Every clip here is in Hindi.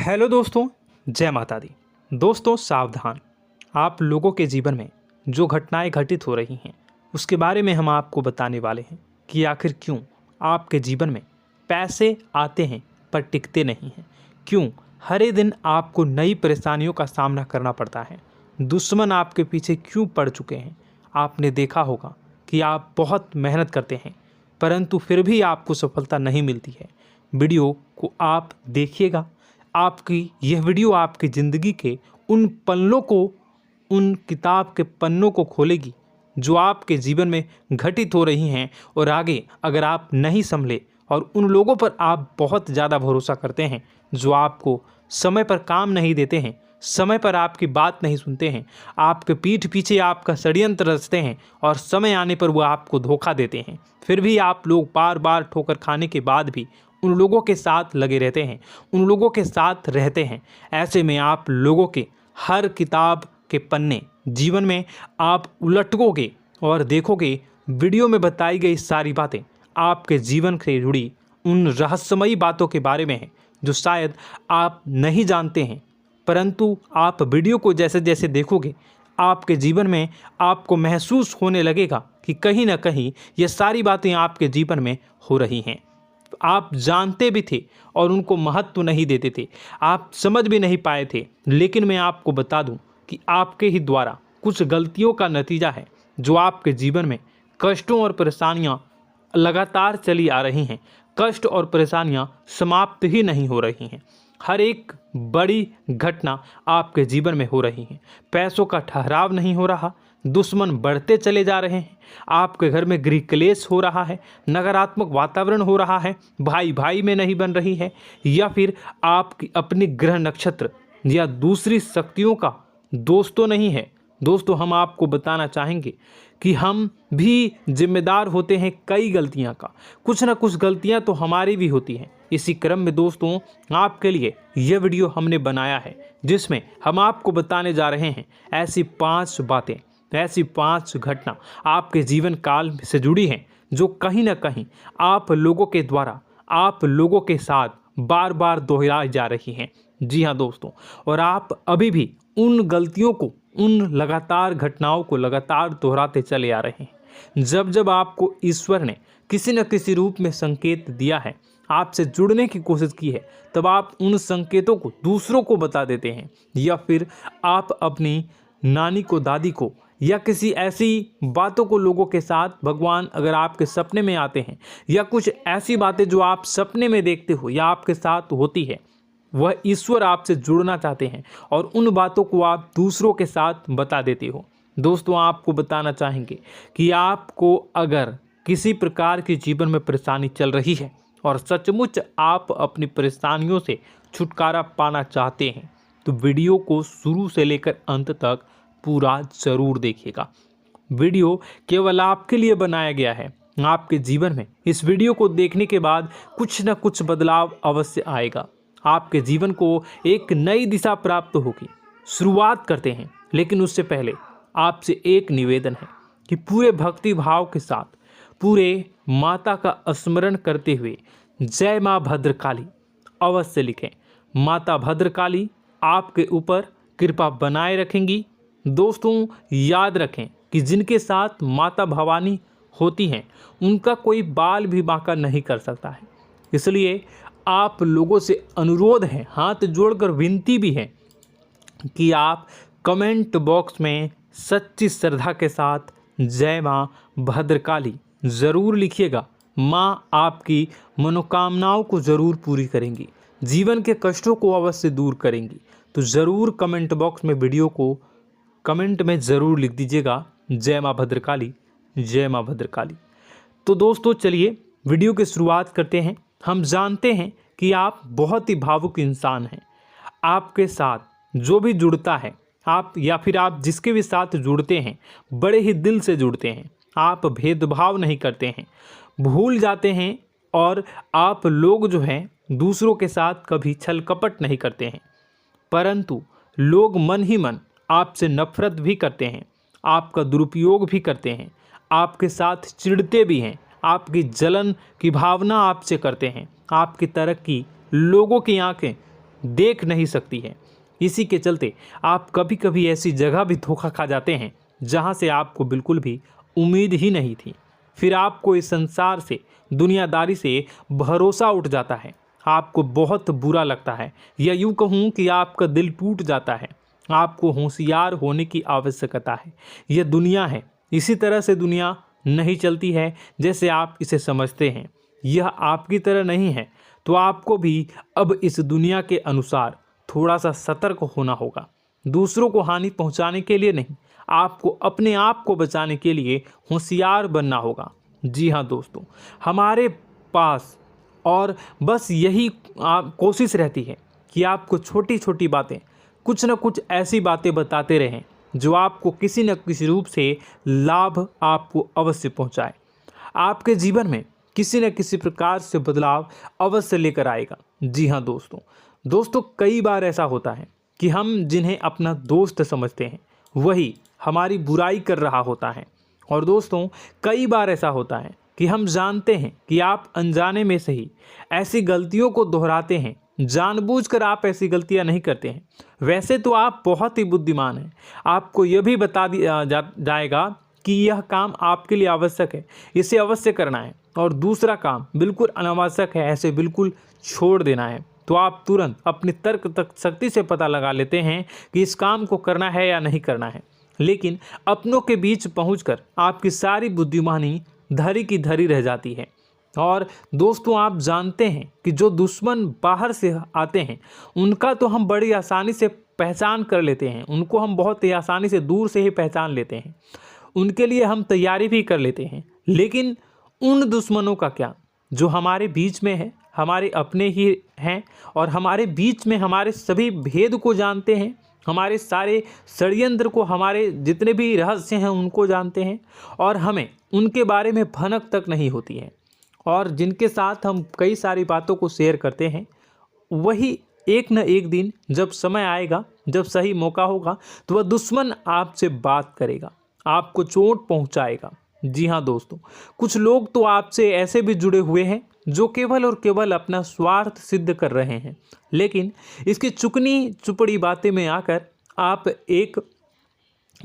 हेलो दोस्तों, जय माता दी। दोस्तों सावधान, आप लोगों के जीवन में जो घटनाएं घटित हो रही हैं उसके बारे में हम आपको बताने वाले हैं कि आखिर क्यों आपके जीवन में पैसे आते हैं पर टिकते नहीं हैं। क्यों हर एक दिन आपको नई परेशानियों का सामना करना पड़ता है। दुश्मन आपके पीछे क्यों पड़ चुके हैं। आपने देखा होगा कि आप बहुत मेहनत करते हैं परंतु फिर भी आपको सफलता नहीं मिलती है। वीडियो को आप देखिएगा। आपकी यह वीडियो आपकी ज़िंदगी के उन पन्नों को, उन किताब के पन्नों को खोलेगी जो आपके जीवन में घटित हो रही हैं। और आगे अगर आप नहीं संभले और उन लोगों पर आप बहुत ज़्यादा भरोसा करते हैं जो आपको समय पर काम नहीं देते हैं, समय पर आपकी बात नहीं सुनते हैं, आपके पीठ पीछे आपका षड्यंत्र रचते हैं और समय आने पर वो आपको धोखा देते हैं, फिर भी आप लोग बार बार ठोकर खाने के बाद भी उन लोगों के साथ लगे रहते हैं, उन लोगों के साथ रहते हैं। ऐसे में आप लोगों के हर किताब के पन्ने जीवन में आप उलटोगे और देखोगे वीडियो में बताई गई सारी बातें आपके जीवन से जुड़ी उन रहस्यमयी बातों के बारे में हैं जो शायद आप नहीं जानते हैं। परंतु आप वीडियो को जैसे जैसे देखोगे आपके जीवन में आपको महसूस होने लगेगा कि कहीं ना कहीं ये सारी बातें आपके जीवन में हो रही हैं। आप जानते भी थे और उनको महत्व नहीं देते थे, आप समझ भी नहीं पाए थे। लेकिन मैं आपको बता दूं कि आपके ही द्वारा कुछ गलतियों का नतीजा है जो आपके जीवन में कष्टों और परेशानियां लगातार चली आ रही हैं। कष्ट और परेशानियां समाप्त ही नहीं हो रही हैं। हर एक बड़ी घटना आपके जीवन में हो रही है। पैसों का ठहराव नहीं हो रहा, दुश्मन बढ़ते चले जा रहे हैं, आपके घर में गृह क्लेश हो रहा है, नकारात्मक वातावरण हो रहा है, भाई भाई में नहीं बन रही है, या फिर आपकी अपनी ग्रह नक्षत्र या दूसरी शक्तियों का दोस्तों नहीं है। दोस्तों हम आपको बताना चाहेंगे कि हम भी जिम्मेदार होते हैं कई गलतियां का, कुछ ना कुछ गलतियां तो हमारी भी होती हैं। इसी क्रम में दोस्तों आपके लिए यह वीडियो हमने बनाया है जिसमें हम आपको बताने जा रहे हैं ऐसी 5 बातें, ऐसी 5 घटना आपके जीवन काल से जुड़ी हैं जो कहीं ना कहीं आप लोगों के द्वारा आप लोगों के साथ बार बार दोहराई जा रही हैं। जी हाँ दोस्तों, और आप अभी भी उन गलतियों को, उन लगातार घटनाओं को लगातार दोहराते चले आ रहे हैं। जब जब आपको ईश्वर ने किसी न किसी रूप में संकेत दिया है, आपसे जुड़ने की कोशिश की है, तब आप उन संकेतों को दूसरों को बता देते हैं, या फिर आप अपनी नानी को, दादी को, या किसी ऐसी बातों को लोगों के साथ, भगवान अगर आपके सपने में आते हैं या कुछ ऐसी बातें जो आप सपने में देखते हो या आपके साथ होती है, वह ईश्वर आपसे जुड़ना चाहते हैं और उन बातों को आप दूसरों के साथ बता देते हो। दोस्तों आपको बताना चाहेंगे कि आपको अगर किसी प्रकार की जीवन में परेशानी चल रही है और सचमुच आप अपनी परेशानियों से छुटकारा पाना चाहते हैं तो वीडियो को शुरू से लेकर अंत तक पूरा जरूर देखिएगा। वीडियो केवल आपके लिए बनाया गया है। आपके जीवन में इस वीडियो को देखने के बाद कुछ न कुछ बदलाव अवश्य आएगा। आपके जीवन को एक नई दिशा प्राप्त होगी। शुरुआत करते हैं, लेकिन उससे पहले आपसे एक निवेदन है कि पूरे भक्ति भाव के साथ पूरे माता का स्मरण करते हुए जय माँ भद्रकाली अवश्य लिखें। माता भद्रकाली आपके ऊपर कृपा बनाए रखेंगी। दोस्तों याद रखें कि जिनके साथ माता भवानी होती हैं उनका कोई बाल भी बांका नहीं कर सकता है। इसलिए आप लोगों से अनुरोध है, हाथ जोड़कर विनती भी है कि आप कमेंट बॉक्स में सच्ची श्रद्धा के साथ जय माँ भद्रकाली ज़रूर लिखिएगा। माँ आपकी मनोकामनाओं को ज़रूर पूरी करेंगी, जीवन के कष्टों को अवश्य दूर करेंगी। तो ज़रूर कमेंट बॉक्स में वीडियो को कमेंट में ज़रूर लिख दीजिएगा जय माँ भद्रकाली, जय माँ भद्रकाली। तो दोस्तों चलिए वीडियो की शुरुआत करते हैं। हम जानते हैं कि आप बहुत ही भावुक इंसान हैं। आपके साथ जो भी जुड़ता है, आप या फिर आप जिसके भी साथ जुड़ते हैं बड़े ही दिल से जुड़ते हैं। आप भेदभाव नहीं करते हैं, भूल जाते हैं, और आप लोग जो हैं दूसरों के साथ कभी छल कपट नहीं करते हैं। परंतु लोग मन ही मन आपसे नफरत भी करते हैं, आपका दुरुपयोग भी करते हैं, आपके साथ चिढ़ते भी हैं, आपकी जलन की भावना आपसे करते हैं। आपकी तरक्की लोगों की आंखें देख नहीं सकती है। इसी के चलते आप कभी कभी ऐसी जगह भी धोखा खा जाते हैं जहां से आपको बिल्कुल भी उम्मीद ही नहीं थी। फिर आपको इस संसार से, दुनियादारी से भरोसा उठ जाता है। आपको बहुत बुरा लगता है, या यूँ कहूँ कि आपका दिल टूट जाता है। आपको होशियार होने की आवश्यकता है। यह दुनिया है, इसी तरह से दुनिया नहीं चलती है जैसे आप इसे समझते हैं। यह आपकी तरह नहीं है, तो आपको भी अब इस दुनिया के अनुसार थोड़ा सा सतर्क होना होगा। दूसरों को हानि पहुंचाने के लिए नहीं, आपको अपने आप को बचाने के लिए होशियार बनना होगा। जी हाँ दोस्तों, हमारे पास और बस यही कोशिश रहती है कि आपको छोटी छोटी बातें, कुछ न कुछ ऐसी बातें बताते रहें जो आपको किसी न किसी रूप से लाभ आपको अवश्य पहुंचाए, आपके जीवन में किसी न किसी प्रकार से बदलाव अवश्य लेकर आएगा। जी हाँ दोस्तों, कई बार ऐसा होता है कि हम जिन्हें अपना दोस्त समझते हैं वही हमारी बुराई कर रहा होता है। और दोस्तों, कई बार ऐसा होता है कि हम जानते हैं कि आप अनजाने में से ही ऐसी गलतियों को दोहराते हैं। जानबूझकर आप ऐसी गलतियां नहीं करते हैं। वैसे तो आप बहुत ही बुद्धिमान हैं। आपको यह भी बता दिया जाएगा कि यह काम आपके लिए आवश्यक है, इसे अवश्य करना है, और दूसरा काम बिल्कुल अनावश्यक है, ऐसे बिल्कुल छोड़ देना है। तो आप तुरंत अपनी तर्क तक शक्ति से पता लगा लेते हैं कि इस काम को करना है या नहीं करना है। लेकिन अपनों के बीच पहुंचकर आपकी सारी बुद्धिमानी धरी की धरी रह जाती है। और दोस्तों, आप जानते हैं कि जो दुश्मन बाहर से आते हैं उनका तो हम बड़ी आसानी से पहचान कर लेते हैं, उनको हम बहुत ही आसानी से दूर से ही पहचान लेते हैं, उनके लिए हम तैयारी भी कर लेते हैं। लेकिन उन दुश्मनों का क्या जो हमारे बीच में है, हमारे अपने ही हैं, और हमारे बीच में हमारे सभी भेद को जानते हैं, हमारे सारे षड्यंत्र को, हमारे जितने भी रहस्य हैं उनको जानते हैं, और हमें उनके बारे में भनक तक नहीं होती है, और जिनके साथ हम कई सारी बातों को शेयर करते हैं, वही एक न एक दिन जब समय आएगा, जब सही मौका होगा, तो वह दुश्मन आपसे बात करेगा, आपको चोट पहुंचाएगा। जी हाँ दोस्तों, कुछ लोग तो आपसे ऐसे भी जुड़े हुए हैं जो केवल और केवल अपना स्वार्थ सिद्ध कर रहे हैं। लेकिन इसकी चुकनी चुपड़ी बातें में आकर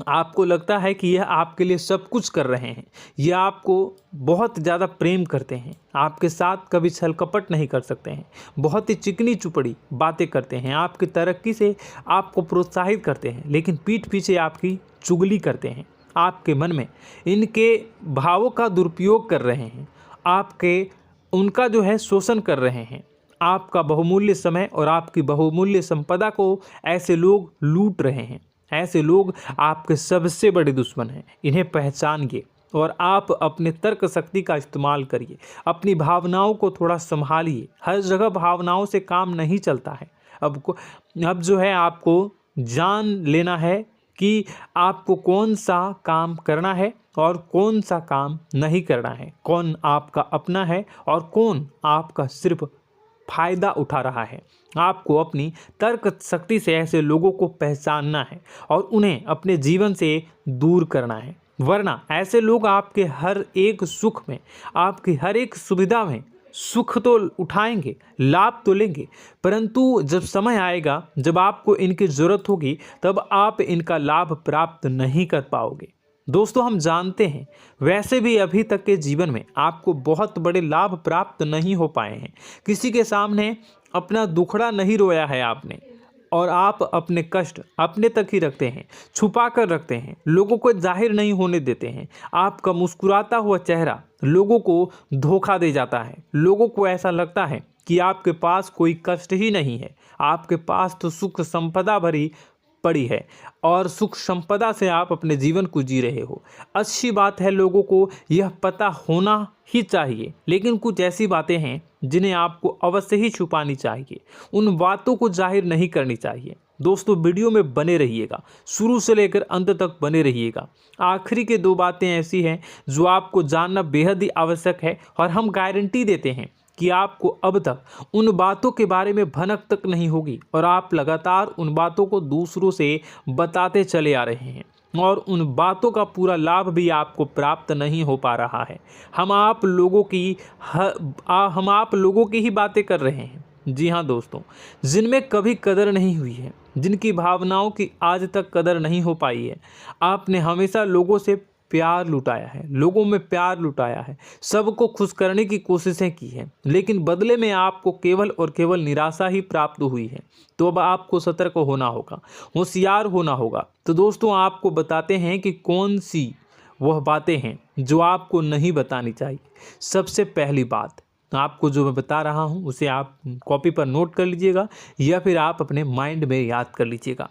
आपको लगता है कि यह आपके लिए सब कुछ कर रहे हैं, यह आपको बहुत ज़्यादा प्रेम करते हैं, आपके साथ कभी छल कपट नहीं कर सकते हैं, बहुत ही चिकनी चुपड़ी बातें करते हैं, आपकी तरक्की से आपको प्रोत्साहित करते हैं, लेकिन पीठ पीछे आपकी चुगली करते हैं, आपके मन में इनके भावों का दुरुपयोग कर रहे हैं, उनका जो है शोषण कर रहे हैं। आपका बहुमूल्य समय और आपकी बहुमूल्य संपदा को ऐसे लोग लूट रहे हैं। ऐसे लोग आपके सबसे बड़े दुश्मन हैं। इन्हें पहचानिए और आप अपने तर्क शक्ति का इस्तेमाल करिए। अपनी भावनाओं को थोड़ा संभालिए। हर जगह भावनाओं से काम नहीं चलता है। अब जो है आपको जान लेना है कि आपको कौन सा काम करना है और कौन सा काम नहीं करना है, कौन आपका अपना है और कौन आपका सिर्फ फायदा उठा रहा है। आपको अपनी तर्क शक्ति से ऐसे लोगों को पहचानना है और उन्हें अपने जीवन से दूर करना है, वरना ऐसे लोग आपके हर एक सुख में, आपकी हर एक सुविधा में सुख तो उठाएंगे, लाभ तो लेंगे, परंतु जब समय आएगा, जब आपको इनकी ज़रूरत होगी, तब आप इनका लाभ प्राप्त नहीं कर पाओगे। दोस्तों, हम जानते हैं वैसे भी अभी तक के जीवन में आपको बहुत बड़े लाभ प्राप्त नहीं हो पाए हैं। किसी के सामने अपना दुखड़ा नहीं रोया है आपने, और आप अपने कष्ट अपने तक ही रखते हैं, छुपा कर रखते हैं, लोगों को जाहिर नहीं होने देते हैं। आपका मुस्कुराता हुआ चेहरा लोगों को धोखा दे जाता है। लोगों को ऐसा लगता है कि आपके पास कोई कष्ट ही नहीं है, आपके पास तो सुख संपदा भरी पड़ी है और सुख संपदा से आप अपने जीवन को जी रहे हो। अच्छी बात है, लोगों को यह पता होना ही चाहिए, लेकिन कुछ ऐसी बातें हैं जिन्हें आपको अवश्य ही छुपानी चाहिए। उन बातों को जाहिर नहीं करनी चाहिए। दोस्तों, वीडियो में बने रहिएगा, शुरू से लेकर अंत तक बने रहिएगा। आखिरी के 2 बातें ऐसी हैं जो आपको जानना बेहद ही आवश्यक है, और हम गारंटी देते हैं कि आपको अब तक उन बातों के बारे में भनक तक नहीं होगी, और आप लगातार उन बातों को दूसरों से बताते चले आ रहे हैं, और उन बातों का पूरा लाभ भी आपको प्राप्त नहीं हो पा रहा है। हम आप लोगों की ही बातें कर रहे हैं, जी हाँ दोस्तों, जिनमें कभी कदर नहीं हुई है, जिनकी भावनाओं की आज तक कदर नहीं हो पाई है। आपने हमेशा लोगों से प्यार लुटाया है, लोगों में प्यार लुटाया है, सबको खुश करने की कोशिशें की है, लेकिन बदले में आपको केवल और केवल निराशा ही प्राप्त हुई है। तो अब आपको सतर्क होना होगा, होशियार होना होगा। तो दोस्तों आपको बताते हैं कि कौन सी वह बातें हैं जो आपको नहीं बतानी चाहिए। सबसे पहली बात आपको जो मैं बता रहा हूं उसे आप कॉपी पर नोट कर लीजिएगा या फिर आप अपने माइंड में याद कर लीजिएगा।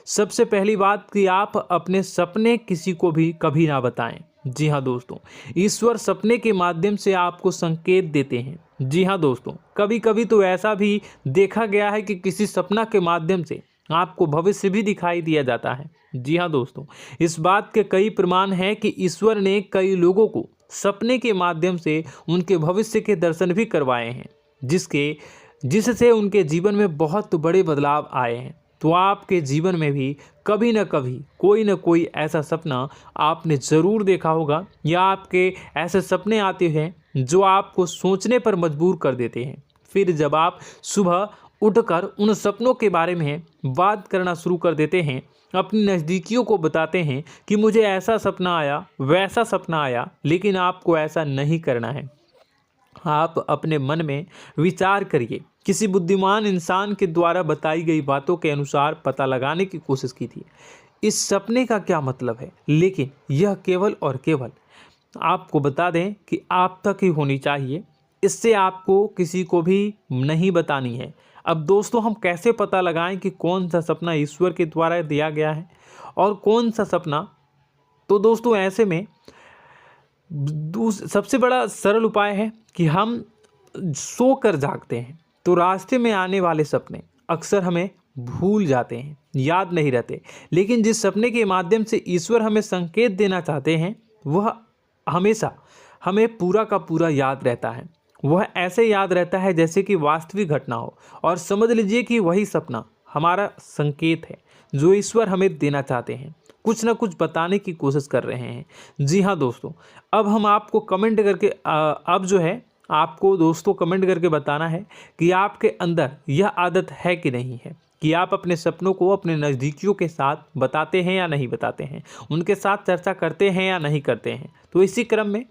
सबसे पहली बात कि आप अपने सपने किसी को भी कभी ना बताएं। जी हाँ दोस्तों, ईश्वर सपने के माध्यम से आपको संकेत देते हैं। जी हाँ दोस्तों, कभी कभी तो ऐसा भी देखा गया है कि किसी सपना के माध्यम से आपको भविष्य भी दिखाई दिया जाता है। जी हाँ दोस्तों, इस बात के कई प्रमाण हैं कि ईश्वर ने कई लोगों को सपने के माध्यम से उनके भविष्य के दर्शन भी करवाए हैं, जिससे उनके जीवन में बहुत बड़े बदलाव आए हैं। तो आपके जीवन में भी कभी न कभी कोई न कोई ऐसा सपना आपने ज़रूर देखा होगा, या आपके ऐसे सपने आते हैं जो आपको सोचने पर मजबूर कर देते हैं। फिर जब आप सुबह उठकर उन सपनों के बारे में बात करना शुरू कर देते हैं, अपनी नज़दीकियों को बताते हैं कि मुझे ऐसा सपना आया, वैसा सपना आया, लेकिन आपको ऐसा नहीं करना है। आप अपने मन में विचार करिए। किसी बुद्धिमान इंसान के द्वारा बताई गई बातों के अनुसार पता लगाने की कोशिश की थी इस सपने का क्या मतलब है, लेकिन यह केवल और केवल आपको बता दें कि आप तक ही होनी चाहिए। इससे आपको किसी को भी नहीं बतानी है। अब दोस्तों हम कैसे पता लगाएं कि कौन सा सपना ईश्वर के द्वारा दिया गया है और कौन सा सपना? तो दोस्तों ऐसे में सबसे बड़ा सरल उपाय है कि हम सोकर जागते हैं तो रास्ते में आने वाले सपने अक्सर हमें भूल जाते हैं, याद नहीं रहते। लेकिन जिस सपने के माध्यम से ईश्वर हमें संकेत देना चाहते हैं वह हमेशा हमें पूरा का पूरा याद रहता है। वह ऐसे याद रहता है जैसे कि वास्तविक घटना हो, और समझ लीजिए कि वही सपना हमारा संकेत है जो ईश्वर हमें देना चाहते हैं, कुछ ना कुछ बताने की कोशिश कर रहे हैं। जी हाँ दोस्तों, अब हम आपको कमेंट करके अब जो है आपको दोस्तों कमेंट करके बताना है कि आपके अंदर यह आदत है कि नहीं है कि आप अपने सपनों को अपने नज़दीकियों के साथ बताते हैं या नहीं बताते हैं, उनके साथ चर्चा करते हैं या नहीं करते हैं। तो इसी क्रम में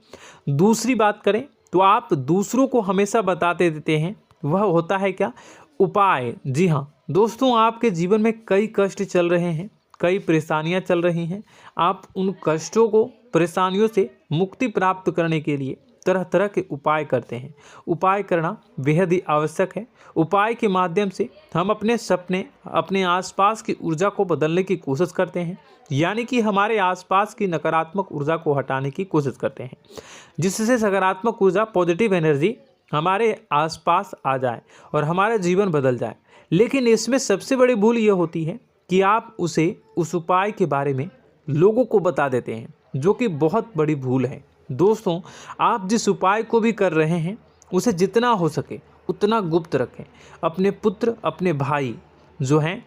दूसरी बात करें तो आप दूसरों को हमेशा बताते देते हैं, वह होता है क्या? उपाय। जी हाँ दोस्तों, आपके जीवन में कई कष्ट चल रहे हैं, कई परेशानियां चल रही हैं। आप उन कष्टों को, परेशानियों से मुक्ति प्राप्त करने के लिए तरह तरह के उपाय करते हैं। उपाय करना बेहद ही आवश्यक है। उपाय के माध्यम से हम अपने सपने, अपने आसपास की ऊर्जा को बदलने की कोशिश करते हैं, यानी कि हमारे आसपास की नकारात्मक ऊर्जा को हटाने की कोशिश करते हैं, जिससे सकारात्मक ऊर्जा, पॉजिटिव एनर्जी हमारे आसपास आ जाए और हमारा जीवन बदल जाए। लेकिन इसमें सबसे बड़ी भूल यह होती है कि आप उस उपाय के बारे में लोगों को बता देते हैं, जो कि बहुत बड़ी भूल है। दोस्तों आप जिस उपाय को भी कर रहे हैं उसे जितना हो सके उतना गुप्त रखें। अपने पुत्र, अपने भाई जो हैं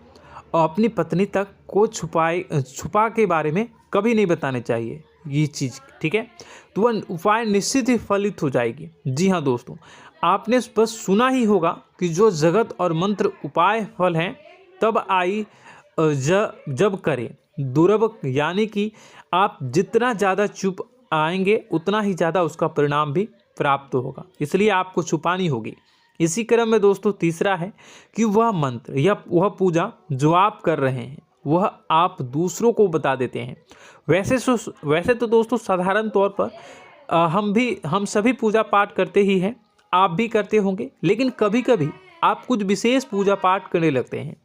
और अपनी पत्नी तक को छुपा के बारे में कभी नहीं बताने चाहिए ये चीज़, ठीक है? तो वह उपाय निश्चित ही फलित हो जाएगी। जी हाँ दोस्तों, आपने बस सुना ही होगा कि जो जगत और मंत्र उपाय फल हैं तब आई जब करें दुर्लभ, यानी कि आप जितना ज़्यादा चुप आएंगे उतना ही ज़्यादा उसका परिणाम भी प्राप्त होगा, इसलिए आपको छुपानी होगी। इसी क्रम में दोस्तों तीसरा है कि वह मंत्र या वह पूजा जो आप कर रहे हैं वह आप दूसरों को बता देते हैं। वैसे तो दोस्तों साधारण तौर पर हम सभी पूजा पाठ करते ही हैं, आप भी करते होंगे, लेकिन कभी कभी आप कुछ विशेष पूजा पाठ करने लगते हैं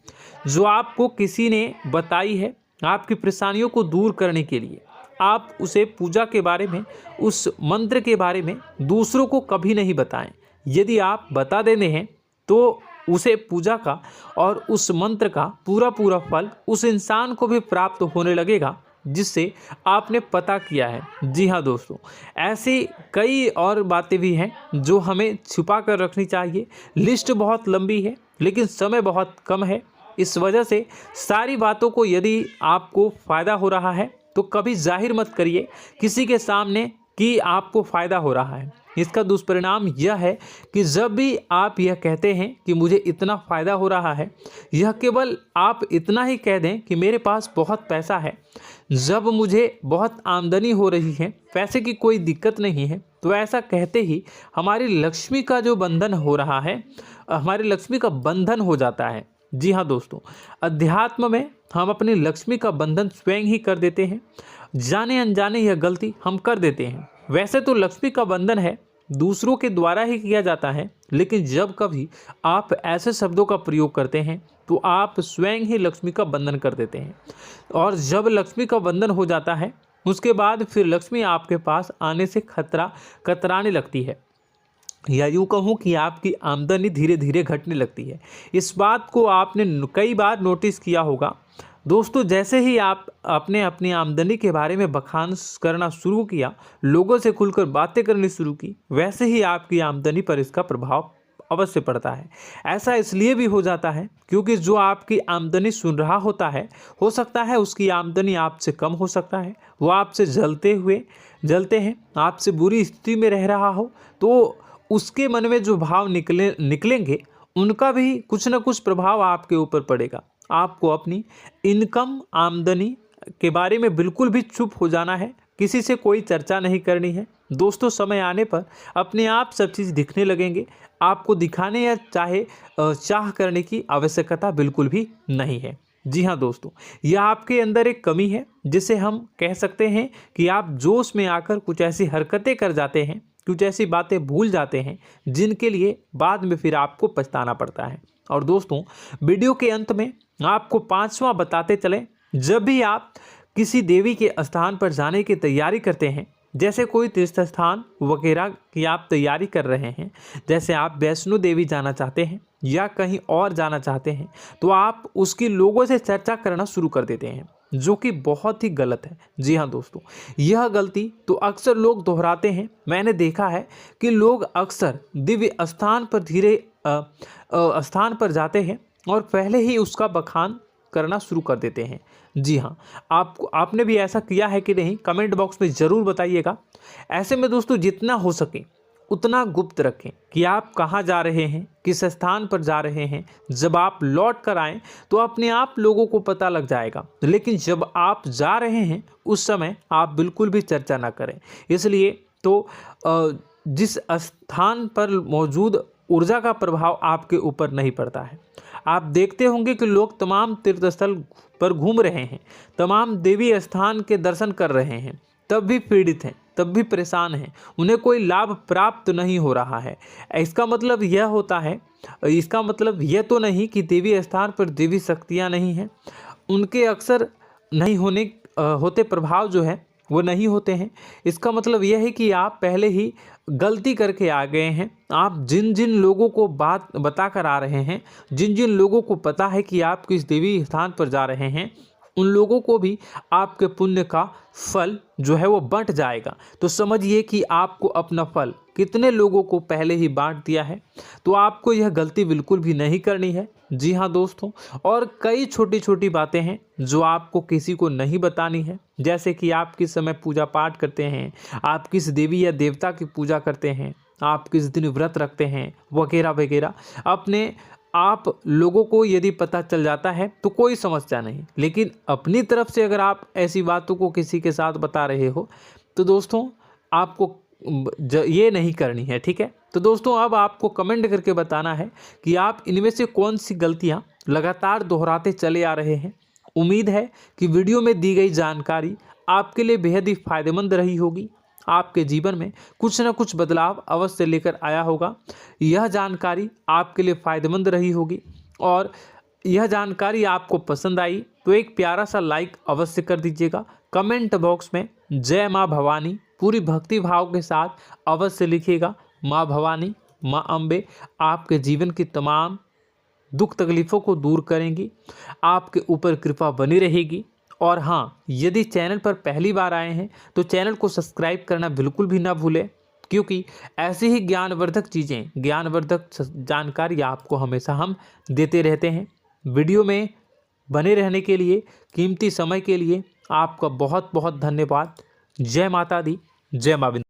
जो आपको किसी ने बताई है आपकी परेशानियों को दूर करने के लिए। आप उसे पूजा के बारे में, उस मंत्र के बारे में दूसरों को कभी नहीं बताएं। यदि आप बता देते हैं तो उसे पूजा का और उस मंत्र का पूरा फल उस इंसान को भी प्राप्त होने लगेगा जिससे आपने पता किया है। जी हाँ दोस्तों, ऐसी कई और बातें भी हैं जो हमें छुपा कर रखनी चाहिए। लिस्ट बहुत लंबी है लेकिन समय बहुत कम है, इस वजह से सारी बातों को यदि आपको फ़ायदा हो रहा है तो कभी जाहिर मत करिए किसी के सामने कि आपको फ़ायदा हो रहा है। इसका दुष्परिणाम यह है कि जब भी आप यह कहते हैं कि मुझे इतना फ़ायदा हो रहा है, यह केवल आप इतना ही कह दें कि मेरे पास बहुत पैसा है, जब मुझे बहुत आमदनी हो रही है, पैसे की कोई दिक्कत नहीं है, तो ऐसा कहते ही हमारी लक्ष्मी का जो बंधन हो रहा है, हमारी लक्ष्मी का बंधन हो जाता है। जी हाँ दोस्तों, अध्यात्म में हम अपनी लक्ष्मी का बंधन स्वयं ही कर देते हैं। जाने अनजाने यह गलती हम कर देते हैं। वैसे तो लक्ष्मी का बंधन है दूसरों के द्वारा ही किया जाता है, लेकिन जब कभी आप ऐसे शब्दों का प्रयोग करते हैं तो आप स्वयं ही लक्ष्मी का बंधन कर देते हैं। और जब लक्ष्मी का बंधन हो जाता है उसके बाद फिर लक्ष्मी आपके पास आने से कतराने लगती है, या यूँ कहूँ कि आपकी आमदनी धीरे धीरे घटने लगती है। इस बात को आपने कई बार नोटिस किया होगा दोस्तों। जैसे ही आप अपने अपनी आमदनी के बारे में बखान करना शुरू किया, लोगों से खुलकर बातें करनी शुरू की, वैसे ही आपकी आमदनी पर इसका प्रभाव अवश्य पड़ता है। ऐसा इसलिए भी हो जाता है क्योंकि जो आपकी आमदनी सुन रहा होता है, हो सकता है उसकी आमदनी आपसे कम हो सकता है, वो आपसे जलते हैं, आपसे बुरी स्थिति में रह रहा हो, तो उसके मन में जो भाव निकलेंगे उनका भी कुछ न कुछ प्रभाव आपके ऊपर पड़ेगा। आपको अपनी इनकम आमदनी के बारे में बिल्कुल भी चुप हो जाना है, किसी से कोई चर्चा नहीं करनी है दोस्तों। समय आने पर अपने आप सब चीज़ दिखने लगेंगे। आपको दिखाने या चाह करने की आवश्यकता बिल्कुल भी नहीं है। जी हाँ दोस्तों, यह आपके अंदर एक कमी है जिसे हम कह सकते हैं कि आप जोश में आकर कुछ ऐसी हरकतें कर जाते हैं, कुछ ऐसी बातें भूल जाते हैं जिनके लिए बाद में फिर आपको पछताना पड़ता है। और दोस्तों, वीडियो के अंत में आपको 5वां बताते चलें, जब भी आप किसी देवी के स्थान पर जाने की तैयारी करते हैं, जैसे कोई तीर्थ स्थान वगैरह की आप तैयारी कर रहे हैं, जैसे आप वैष्णो देवी जाना चाहते हैं या कहीं और जाना चाहते हैं, तो आप उसकी लोगों से चर्चा करना शुरू कर देते हैं, जो कि बहुत ही गलत है। जी हाँ दोस्तों, यह गलती तो अक्सर लोग दोहराते हैं। मैंने देखा है कि लोग अक्सर दिव्य स्थान पर जाते हैं और पहले ही उसका बखान करना शुरू कर देते हैं। जी हाँ, आपने भी ऐसा किया है कि नहीं, कमेंट बॉक्स में ज़रूर बताइएगा। ऐसे में दोस्तों, जितना हो सके उतना गुप्त रखें कि आप कहाँ जा रहे हैं, किस स्थान पर जा रहे हैं। जब आप लौट कर आएँ तो अपने आप लोगों को पता लग जाएगा, लेकिन जब आप जा रहे हैं उस समय आप बिल्कुल भी चर्चा ना करें। इसलिए तो जिस स्थान पर मौजूद ऊर्जा का प्रभाव आपके ऊपर नहीं पड़ता है। आप देखते होंगे कि लोग तमाम तीर्थस्थल पर घूम रहे हैं, तमाम देवी स्थान के दर्शन कर रहे हैं, तब भी पीड़ित हैं, तब भी परेशान हैं, उन्हें कोई लाभ प्राप्त नहीं हो रहा है। इसका मतलब यह तो नहीं कि देवी स्थान पर देवी शक्तियाँ नहीं हैं, उनके अक्सर नहीं होते प्रभाव जो है वो नहीं होते हैं। इसका मतलब यह है कि आप पहले ही गलती करके आ गए हैं। आप जिन जिन लोगों को बात बता कर आ रहे हैं, जिन जिन लोगों को पता है कि आप किस देवी स्थान पर जा रहे हैं, उन लोगों को भी आपके पुण्य का फल जो है वो बंट जाएगा। तो समझिए कि आपको अपना फल कितने लोगों को पहले ही बांट दिया है। तो आपको यह गलती बिल्कुल भी नहीं करनी है। जी हाँ दोस्तों, और कई छोटी छोटी बातें हैं जो आपको किसी को नहीं बतानी है, जैसे कि आप किस समय पूजा पाठ करते हैं, आप किस देवी या देवता की पूजा करते हैं, आप किस दिन व्रत रखते हैं, वगैरह वगैरह। आप लोगों को यदि पता चल जाता है तो कोई समस्या नहीं, लेकिन अपनी तरफ से अगर आप ऐसी बातों को किसी के साथ बता रहे हो तो दोस्तों आपको ये नहीं करनी है, ठीक है। तो दोस्तों, अब आपको कमेंट करके बताना है कि आप इनमें से कौन सी गलतियां लगातार दोहराते चले आ रहे हैं। उम्मीद है कि वीडियो में दी गई जानकारी आपके लिए बेहद ही फायदेमंद रही होगी, आपके जीवन में कुछ न कुछ बदलाव अवश्य लेकर आया होगा। यह जानकारी आपके लिए फ़ायदेमंद रही होगी और यह जानकारी आपको पसंद आई तो एक प्यारा सा लाइक अवश्य कर दीजिएगा। कमेंट बॉक्स में जय माँ भवानी पूरी भक्ति भाव के साथ अवश्य लिखिएगा। माँ भवानी, माँ अम्बे आपके जीवन की तमाम दुख तकलीफ़ों को दूर करेंगी, आपके ऊपर कृपा बनी रहेगी। और हाँ, यदि चैनल पर पहली बार आए हैं तो चैनल को सब्सक्राइब करना बिल्कुल भी ना भूलें, क्योंकि ऐसी ही ज्ञानवर्धक चीज़ें, ज्ञानवर्धक जानकारी आपको हमेशा हम देते रहते हैं। वीडियो में बने रहने के लिए, कीमती समय के लिए आपका बहुत बहुत धन्यवाद। जय माता दी, जय माँ।